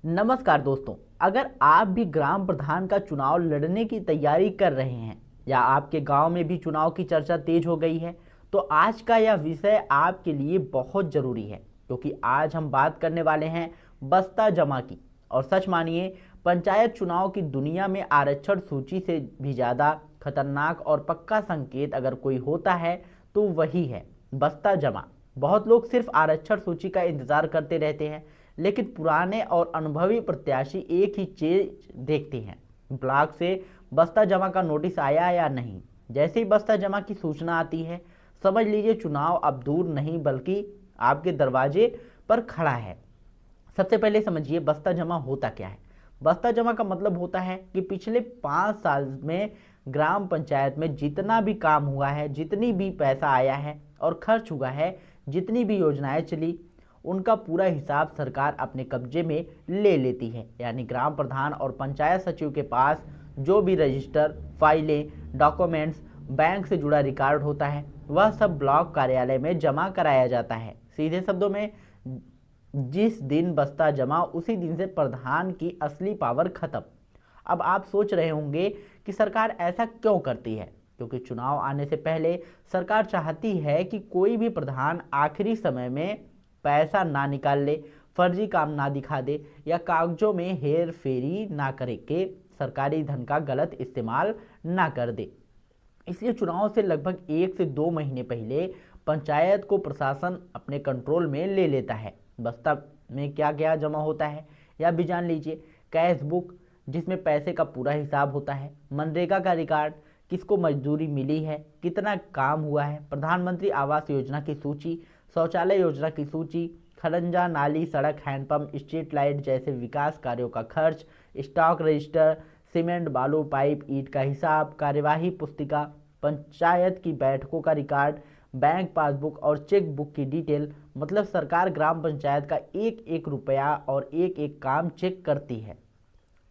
नमस्कार दोस्तों। अगर आप भी ग्राम प्रधान का चुनाव लड़ने की तैयारी कर रहे हैं या आपके गांव में भी चुनाव की चर्चा तेज हो गई है तो आज का यह विषय आपके लिए बहुत ज़रूरी है, क्योंकि आज हम बात करने वाले हैं बस्ता जमा की। और सच मानिए, पंचायत चुनाव की दुनिया में आरक्षण सूची से भी ज़्यादा खतरनाक और पक्का संकेत अगर कोई होता है तो वही है बस्ता जमा। बहुत लोग सिर्फ आरक्षण सूची का इंतजार करते रहते हैं, लेकिन पुराने और अनुभवी प्रत्याशी एक ही चीज देखते हैं, ब्लॉक से बस्ता जमा का नोटिस आया या नहीं। जैसे ही बस्ता जमा की सूचना आती है, समझ लीजिए चुनाव अब दूर नहीं बल्कि आपके दरवाजे पर खड़ा है। सबसे पहले समझिए बस्ता जमा होता क्या है। बस्ता जमा का मतलब होता है कि पिछले 5 साल में ग्राम पंचायत में जितना भी काम हुआ है, जितनी भी पैसा आया है और खर्च हुआ है, जितनी भी योजनाएं चली, उनका पूरा हिसाब सरकार अपने कब्जे में ले लेती है। यानी ग्राम प्रधान और पंचायत सचिव के पास जो भी रजिस्टर, फाइलें, डॉक्यूमेंट्स, बैंक से जुड़ा रिकॉर्ड होता है, वह सब ब्लॉक कार्यालय में जमा कराया जाता है। सीधे शब्दों में, जिस दिन बस्ता जमा उसी दिन से प्रधान की असली पावर खत्म। अब आप सोच रहे होंगे कि सरकार ऐसा क्यों करती है, क्योंकि चुनाव आने से पहले सरकार चाहती है कि कोई भी प्रधान आखिरी समय में पैसा ना निकाल ले, फर्जी काम ना दिखा दे या कागजों में हेर फेरी ना करे के सरकारी धन का गलत इस्तेमाल ना कर दे। इसलिए चुनाव से लगभग 1 से 2 महीने पहले पंचायत को प्रशासन अपने कंट्रोल में ले लेता है। बस्ता में क्या क्या जमा होता है यह भी जान लीजिए। कैश बुक, जिसमें पैसे का पूरा हिसाब होता है। मनरेगा का रिकॉर्ड, किसको मजदूरी मिली है, कितना काम हुआ है। प्रधानमंत्री आवास योजना की सूची, शौचालय योजना की सूची, खरंजा, नाली, सड़क, हैंडपंप, स्ट्रीट लाइट जैसे विकास कार्यों का खर्च, स्टॉक रजिस्टर, सीमेंट, बालू, पाइप, ईंट का हिसाब, कार्यवाही पुस्तिका, पंचायत की बैठकों का रिकॉर्ड, बैंक पासबुक और चेक बुक की डिटेल। मतलब सरकार ग्राम पंचायत का एक एक रुपया और एक एक काम चेक करती है।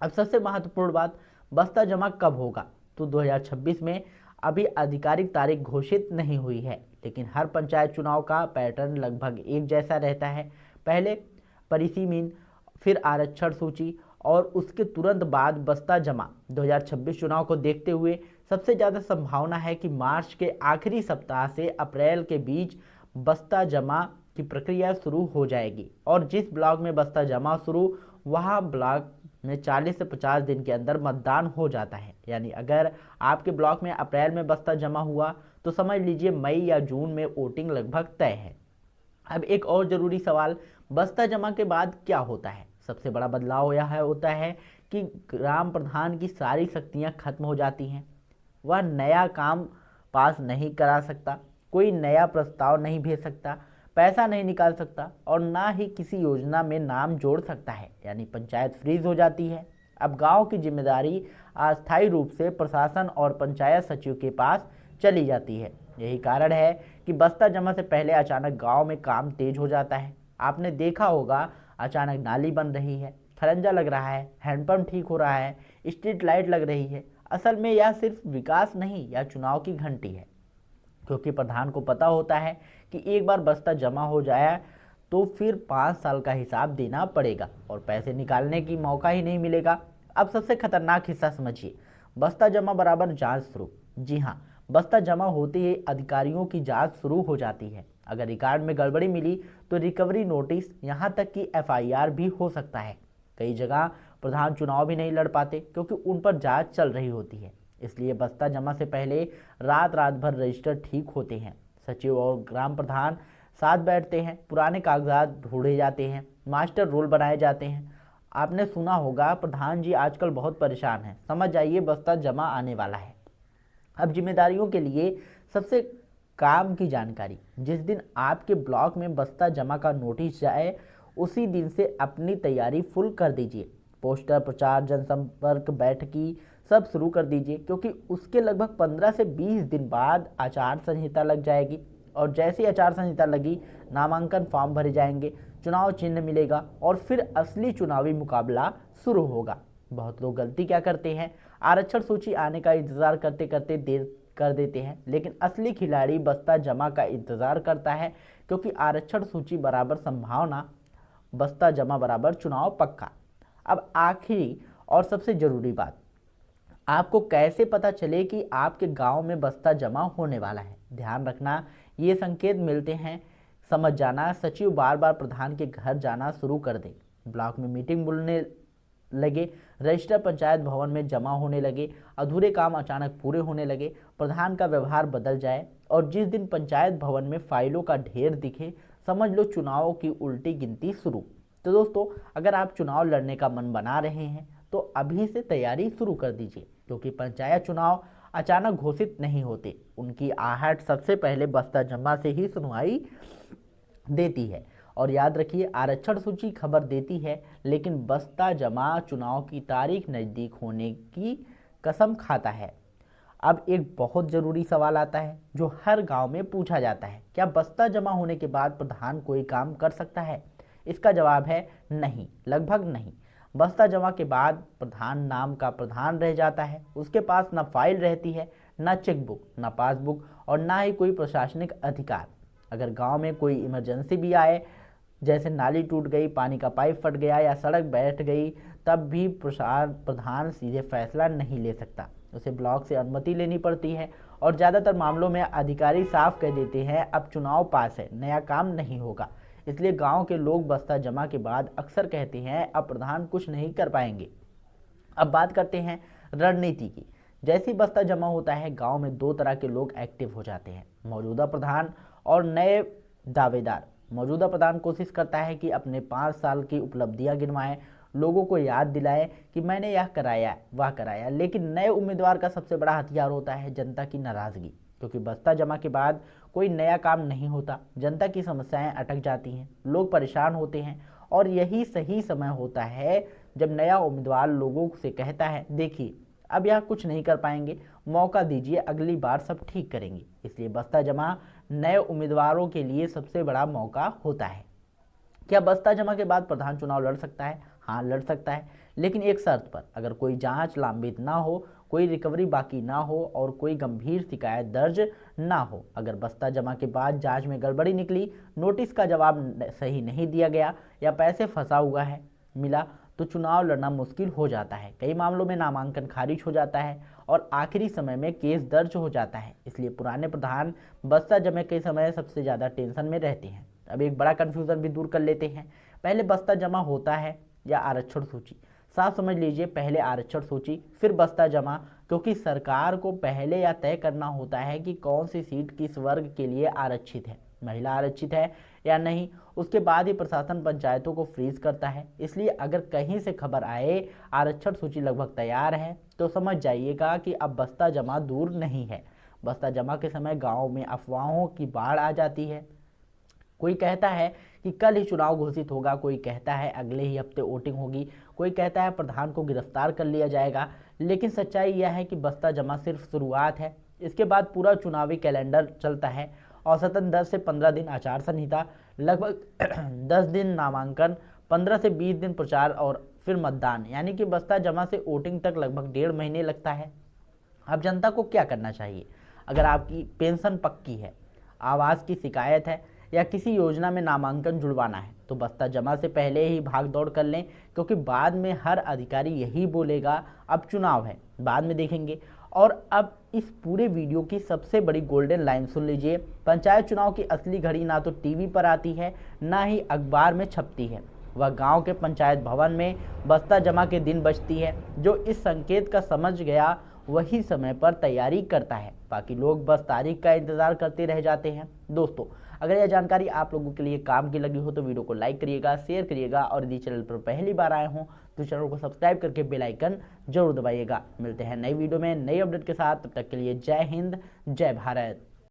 अब सबसे महत्वपूर्ण बात, बस्ता जमा कब होगा? तो 2026 में। अभी आधिकारिक तारीख घोषित नहीं हुई है, लेकिन हर पंचायत चुनाव का पैटर्न लगभग एक जैसा रहता है। पहले परिसीमन, फिर आरक्षण सूची और उसके तुरंत बाद बस्ता जमा। 2026 चुनाव को देखते हुए सबसे ज़्यादा संभावना है कि मार्च के आखिरी सप्ताह से अप्रैल के बीच बस्ता जमा की प्रक्रिया शुरू हो जाएगी। और जिस ब्लॉक में बस्ता जमा शुरू, वहाँ ब्लॉक में 40 से 50 दिन के अंदर मतदान हो जाता है। यानी अगर आपके ब्लॉक में अप्रैल में बस्ता जमा हुआ तो समझ लीजिए मई या जून में वोटिंग लगभग तय है। अब एक और ज़रूरी सवाल, बस्ता जमा के बाद क्या होता है? सबसे बड़ा बदलाव यह होता है कि ग्राम प्रधान की सारी शक्तियां खत्म हो जाती हैं। वह नया काम पास नहीं करा सकता, कोई नया प्रस्ताव नहीं भेज सकता, पैसा नहीं निकाल सकता और ना ही किसी योजना में नाम जोड़ सकता है। यानी पंचायत फ्रीज हो जाती है। अब गांव की जिम्मेदारी अस्थायी रूप से प्रशासन और पंचायत सचिव के पास चली जाती है। यही कारण है कि बस्ता जमा से पहले अचानक गांव में काम तेज हो जाता है। आपने देखा होगा, अचानक नाली बन रही है, खरंजा लग रहा है, हैंडपंप ठीक हो रहा है, स्ट्रीट लाइट लग रही है। असल में यह सिर्फ विकास नहीं, यह चुनाव की घंटी है, क्योंकि प्रधान को पता होता है कि एक बार बस्ता जमा हो जाए तो फिर 5 साल का हिसाब देना पड़ेगा और पैसे निकालने की मौका ही नहीं मिलेगा। अब सबसे खतरनाक हिस्सा समझिए, बस्ता जमा बराबर जांच शुरू। जी हाँ, बस्ता जमा होते ही अधिकारियों की जांच शुरू हो जाती है। अगर रिकॉर्ड में गड़बड़ी मिली तो रिकवरी नोटिस, यहाँ तक कि FIR भी हो सकता है। कई जगह प्रधान चुनाव भी नहीं लड़ पाते क्योंकि उन पर जांच चल रही होती है। इसलिए बस्ता जमा से पहले रात रात भर रजिस्टर ठीक होते हैं। सचिव और ग्राम प्रधान साथ बैठते हैं, पुराने कागजात ढूंढे जाते हैं, मास्टर रोल बनाए जाते हैं। आपने सुना होगा, प्रधान जी आजकल बहुत परेशान हैं, समझ जाइए बस्ता जमा आने वाला है। अब जिम्मेदारियों के लिए सबसे काम की जानकारी, जिस दिन आपके ब्लॉक में बस्ता जमा का नोटिस जाए उसी दिन से अपनी तैयारी फुल कर दीजिए। पोस्टर, प्रचार, जनसंपर्क, बैठकी सब शुरू कर दीजिए, क्योंकि उसके लगभग 15 से 20 दिन बाद आचार संहिता लग जाएगी। और जैसे ही आचार संहिता लगी, नामांकन फॉर्म भरे जाएंगे, चुनाव चिन्ह मिलेगा और फिर असली चुनावी मुकाबला शुरू होगा। बहुत लोग गलती क्या करते हैं, आरक्षण सूची आने का इंतजार करते करते देर कर देते हैं, लेकिन असली खिलाड़ी बस्ता जमा का इंतजार करता है, क्योंकि आरक्षण सूची बराबर संभावना, बस्ता जमा बराबर चुनाव पक्का। अब आखिरी और सबसे ज़रूरी बात, आपको कैसे पता चले कि आपके गांव में बस्ता जमा होने वाला है। ध्यान रखना, ये संकेत मिलते हैं। समझ जाना, सचिव बार बार प्रधान के घर जाना शुरू कर दे, ब्लॉक में मीटिंग बुलाने लगे, रजिस्टर पंचायत भवन में जमा होने लगे, अधूरे काम अचानक पूरे होने लगे, प्रधान का व्यवहार बदल जाए और जिस दिन पंचायत भवन में फाइलों का ढेर दिखे, समझ लो चुनाव की उल्टी गिनती शुरू। तो दोस्तों, अगर आप चुनाव लड़ने का मन बना रहे हैं तो अभी से तैयारी शुरू कर दीजिए, क्योंकि पंचायत चुनाव अचानक घोषित नहीं होते। उनकी आहट सबसे पहले बस्ता जमा से ही सुनवाई देती है। और याद रखिए, आरक्षण सूची खबर देती है, लेकिन बस्ता जमा चुनाव की तारीख नज़दीक होने की कसम खाता है। अब एक बहुत ज़रूरी सवाल आता है जो हर गांव में पूछा जाता है, क्या बस्ता जमा होने के बाद प्रधान कोई काम कर सकता है? इसका जवाब है नहीं, लगभग नहीं। बस्ता जमा के बाद प्रधान नाम का प्रधान रह जाता है। उसके पास न फाइल रहती है, न चेकबुक, न पासबुक और ना ही कोई प्रशासनिक अधिकार। अगर गांव में कोई इमरजेंसी भी आए, जैसे नाली टूट गई, पानी का पाइप फट गया या सड़क बैठ गई, तब भी प्रधान सीधे फैसला नहीं ले सकता। उसे ब्लॉक से अनुमति लेनी पड़ती है और ज़्यादातर मामलों में अधिकारी साफ कह देते हैं अब चुनाव पास है, नया काम नहीं होगा। इसलिए गांव के लोग बस्ता जमा के बाद अक्सर कहते हैं अब प्रधान कुछ नहीं कर पाएंगे। अब बात करते हैं रणनीति की। जैसे ही बस्ता जमा होता है, गांव में दो तरह के लोग एक्टिव हो जाते हैं, मौजूदा प्रधान और नए दावेदार। मौजूदा प्रधान कोशिश करता है कि अपने 5 साल की उपलब्धियां गिनवाएं, लोगों को याद दिलाए कि मैंने यह कराया वह कराया। लेकिन नए उम्मीदवार का सबसे बड़ा हथियार होता है जनता की नाराजगी, क्योंकि बस्ता जमा के बाद कोई नया काम नहीं होता, जनता की समस्याएं अटक जाती हैं, लोग परेशान होते हैं और यही सही समय होता है जब नया उम्मीदवार लोगों से कहता है देखिए अब यह कुछ नहीं कर पाएंगे, मौका दीजिए, अगली बार सब ठीक करेंगे। इसलिए बस्ता जमा नए उम्मीदवारों के लिए सबसे बड़ा मौका होता है। क्या बस्ता जमा के बाद प्रधान चुनाव लड़ सकता है? हाँ, लड़ सकता है, लेकिन एक शर्त पर, अगर कोई जांच लंबित ना हो, कोई रिकवरी बाकी ना हो और कोई गंभीर शिकायत दर्ज ना हो। अगर बस्ता जमा के बाद जांच में गड़बड़ी निकली, नोटिस का जवाब सही नहीं दिया गया या पैसे फंसा हुआ है मिला, तो चुनाव लड़ना मुश्किल हो जाता है। कई मामलों में नामांकन खारिज हो जाता है और आखिरी समय में केस दर्ज हो जाता है। इसलिए पुराने प्रधान बस्ता जमे के समय सबसे ज़्यादा टेंशन में रहते हैं। अब एक बड़ा कन्फ्यूज़न भी दूर कर लेते हैं। पहले बस्ता जमा होता है या आरक्षण सूची? साफ समझ लीजिए, पहले आरक्षण सूची फिर बस्ता जमा, क्योंकि सरकार को पहले यह तय करना होता है कि कौन सी सीट किस वर्ग के लिए आरक्षित है, महिला आरक्षित है या नहीं। उसके बाद ही प्रशासन पंचायतों को फ्रीज करता है। इसलिए अगर कहीं से खबर आए आरक्षण सूची लगभग तैयार है, तो समझ जाइएगा कि अब बस्ता जमा दूर नहीं है। बस्ता जमा के समय गाँव में अफवाहों की बाढ़ आ जाती है। कोई कहता है कि कल ही चुनाव घोषित होगा, कोई कहता है अगले ही हफ्ते वोटिंग होगी, कोई कहता है प्रधान को गिरफ्तार कर लिया जाएगा। लेकिन सच्चाई यह है कि बस्ता जमा सिर्फ शुरुआत है। इसके बाद पूरा चुनावी कैलेंडर चलता है। औसतन 10 से 15 दिन आचार संहिता, लगभग 10 दिन नामांकन, 15 से 20 दिन प्रचार और फिर मतदान, यानी कि बस्ता जमा से वोटिंग तक लगभग 1.5 महीने लगता है। अब जनता को क्या करना चाहिए? अगर आपकी पेंशन पक्की है, आवास की शिकायत है या किसी योजना में नामांकन जुड़वाना है, तो बस्ता जमा से पहले ही भाग दौड़ कर लें, क्योंकि बाद में हर अधिकारी यही बोलेगा अब चुनाव है, बाद में देखेंगे। और अब इस पूरे वीडियो की सबसे बड़ी गोल्डन लाइन सुन लीजिए। पंचायत चुनाव की असली घड़ी ना तो टीवी पर आती है, ना ही अखबार में छपती है, वह गांव के पंचायत भवन में बस्ता जमा के दिन बजती है। जो इस संकेत का समझ गया वही समय पर तैयारी करता है, बाकी लोग बस तारीख का इंतजार करते रह जाते हैं। दोस्तों, अगर यह जानकारी आप लोगों के लिए काम की लगी हो तो वीडियो को लाइक करिएगा, शेयर करिएगा और यदि चैनल पर पहली बार आए हों तो चैनल को सब्सक्राइब करके बेल आइकन जरूर दबाइएगा। मिलते हैं नई वीडियो में नई अपडेट के साथ, तब तक के लिए जय हिंद, जय भारत।